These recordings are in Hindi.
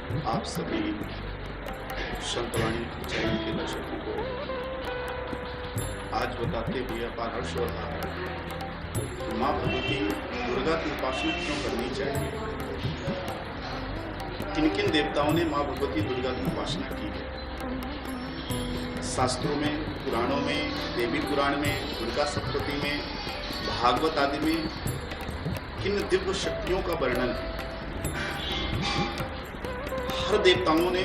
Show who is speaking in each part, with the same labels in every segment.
Speaker 1: आप सभी संतवाणी चैनल के दर्शकों को आज बताते हुए अपार हर्ष हो रहा है कि माँ भगवती दुर्गा की उपासना क्यों करनी चाहिए। किन किन देवताओं ने माँ भगवती दुर्गा की उपासना की है। शास्त्रों में, पुराणों में, देवी पुराण में, दुर्गा सप्तशती में, भागवत आदि में किन दिव्य शक्तियों का वर्णन है। हर देवताओं ने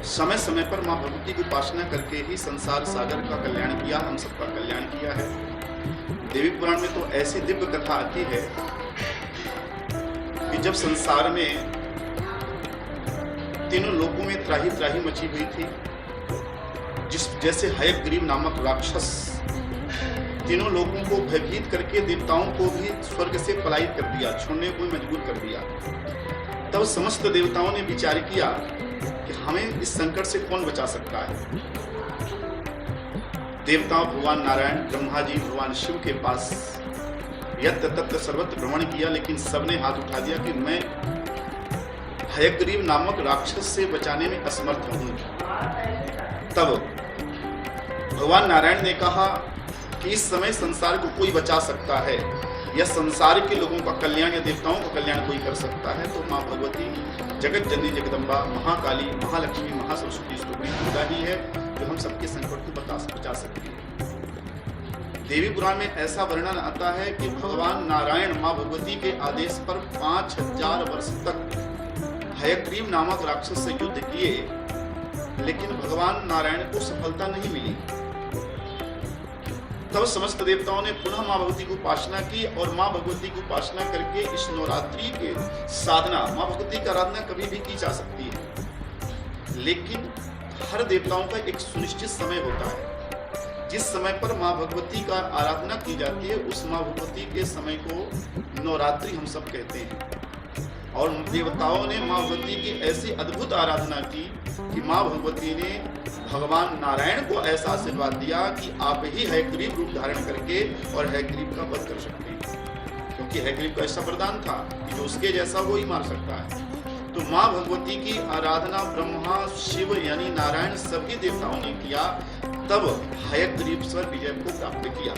Speaker 1: समय समय पर माँ भगवती की उपासना करके ही संसार सागर का कल्याण किया, हम सबका कल्याण किया है। देवी पुराण में तो ऐसी दिव्य कथा आती है कि जब संसार में तीनों लोकों में त्राही त्राही मची हुई थी, जैसे हयग्रीव नामक राक्षस तीनों लोगों को भयभीत करके देवताओं को भी स्वर्ग से पलायित कर दिया, छोड़ने को मजबूर कर दिया। तब समस्त देवताओं ने विचार किया कि हमें इस संकट से कौन बचा सकता है। देवताओं भगवान नारायण, ब्रह्मा जी, भगवान शिव के पास यत्र तत्र सर्वत्र भ्रमण किया, लेकिन सबने हाथ उठा दिया कि मैं हयग्रीव नामक राक्षस से बचाने में असमर्थ हूं। तब भगवान नारायण ने कहा कि इस समय संसार को कोई बचा सकता है, या संसार के लोगों का कल्याण या देवताओं का कल्याण कोई कर सकता है, तो माँ भगवती जगत जननी जगदम्बा, महाकाली, महालक्ष्मी, महासरस्वती स्तुति दुर्गा ही है जो हम सबके संकट को बचा सकती है। देवी पुराण में ऐसा वर्णन आता है कि भगवान नारायण माँ भगवती के आदेश पर 5000 वर्ष तक हयग्रीव नामक राक्षस से युद्ध किए, लेकिन भगवान नारायण को सफलता नहीं मिली। तब समस्त देवताओं ने पुनः माँ भगवती की उपासना की, और माँ भगवती की उपासना करके इस नवरात्रि के साधना, माँ भगवती की आराधना कभी भी की जा सकती है, लेकिन हर देवताओं का एक सुनिश्चित समय होता है। जिस समय पर माँ भगवती का आराधना की जाती है, उस माँ भगवती के समय को नवरात्रि हम सब कहते हैं। और देवताओं ने माँ भगवती की ऐसी अद्भुत आराधना की कि माँ भगवती ने भगवान नारायण को ऐसा आशीर्वाद दिया कि आप ही हयग्रीव रूप धारण करके और हयग्रीव का वध कर सकते हैं, क्योंकि हयग्रीव का ऐसा वरदान था कि जो उसके जैसा वो ही मार सकता है। तो माँ भगवती की आराधना ब्रह्मा, शिव यानी नारायण सभी देवताओं ने किया, तब हयग्रीव स्वर विजय को प्राप्त किया।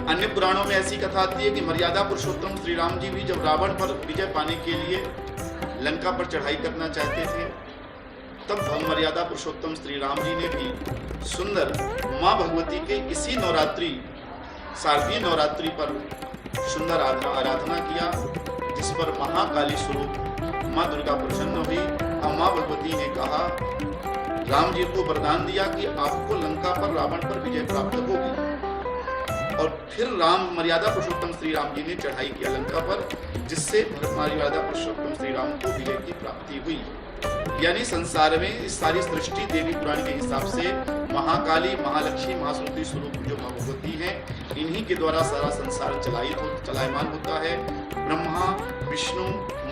Speaker 1: अन्य पुराणों में ऐसी कथा आती है कि मर्यादा पुरुषोत्तम श्री राम जी भी जब रावण पर विजय पाने के लिए लंका पर चढ़ाई करना चाहते थे, तब मर्यादा पुरुषोत्तम श्री राम जी ने भी सुंदर माँ भगवती के इसी नवरात्रि, शारदीय नवरात्रि पर सुंदर आराधना किया, जिस पर महाकाली स्वरूप माँ दुर्गा प्रसन्न हुई। और माँ भगवती ने कहा, राम जी को वरदान दिया कि आपको लंका पर रावण पर विजय प्राप्त होगी। और फिर मर्यादा पुरुषोत्तम श्री राम जी ने चढ़ाई किया लंका पर, जिससे मर्यादा पुरुषोत्तम श्री राम को विजय की प्राप्ति हुई। यानी संसार में इस सारी सृष्टि देवी पुराण के हिसाब से महाकाली, महालक्ष्मी, महासरस्वती स्वरूप जो माँ भगवती हैं, इन्हीं के द्वारा सारा संसार चलायमान होता है। ब्रह्मा, विष्णु,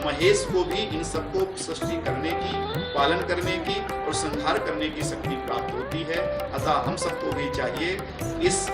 Speaker 1: महेश को भी इन सबको सृष्टि करने की, पालन करने की और संहार करने की शक्ति प्राप्त होती है। अतः हम सबको भी चाहिए इस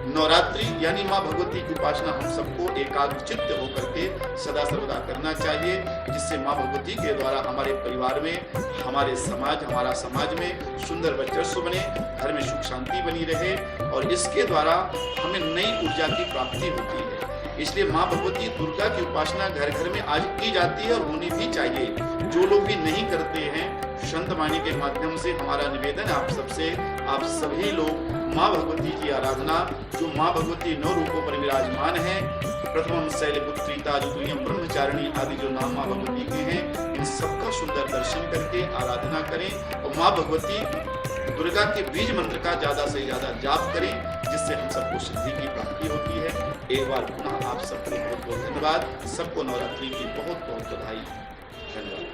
Speaker 1: नवरात्रि यानी माँ भगवती की उपासना हम सबको एकाग्रचित्त होकर के सदा सर्वदा करना चाहिए, जिससे माँ भगवती के द्वारा हमारे परिवार में, हमारा समाज में सुंदर वर्चस्व बने, घर में सुख शांति बनी रहे, और इसके द्वारा हमें नई ऊर्जा की प्राप्ति होती है। इसलिए माँ भगवती दुर्गा की उपासना घर घर में आज की जाती है और होनी भी चाहिए। जो लोग भी नहीं करते हैं, संतवाणी के माध्यम से हमारा निवेदन आप सबसे, आप सभी लोग माँ भगवती की आराधना, जो माँ भगवती 9 रूपों पर विराजमान है, प्रथमम शैलपुत्रीता, द्वितीयम ब्रह्मचारिणी आदि जो नाम माँ भगवती के हैं, इन सबका सुंदर दर्शन करके आराधना करें और माँ भगवती दुर्गा के बीज मंत्र का ज्यादा से ज्यादा जाप करें, जिससे हम सबको सिद्धि की प्राप्ति होती है। एक बार पुनः आप सबको बहुत बहुत धन्यवाद। सबको नवरात्रि की बहुत बहुत बधाई। धन्यवाद।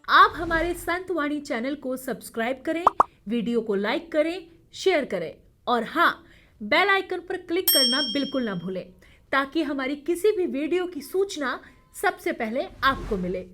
Speaker 2: आप हमारे संतवाणी चैनल को सब्सक्राइब करें, वीडियो को लाइक करें, शेयर करें और हाँ, बेल आइकन पर क्लिक करना बिल्कुल ना भूलें, ताकि हमारी किसी भी वीडियो की सूचना सबसे पहले आपको मिले।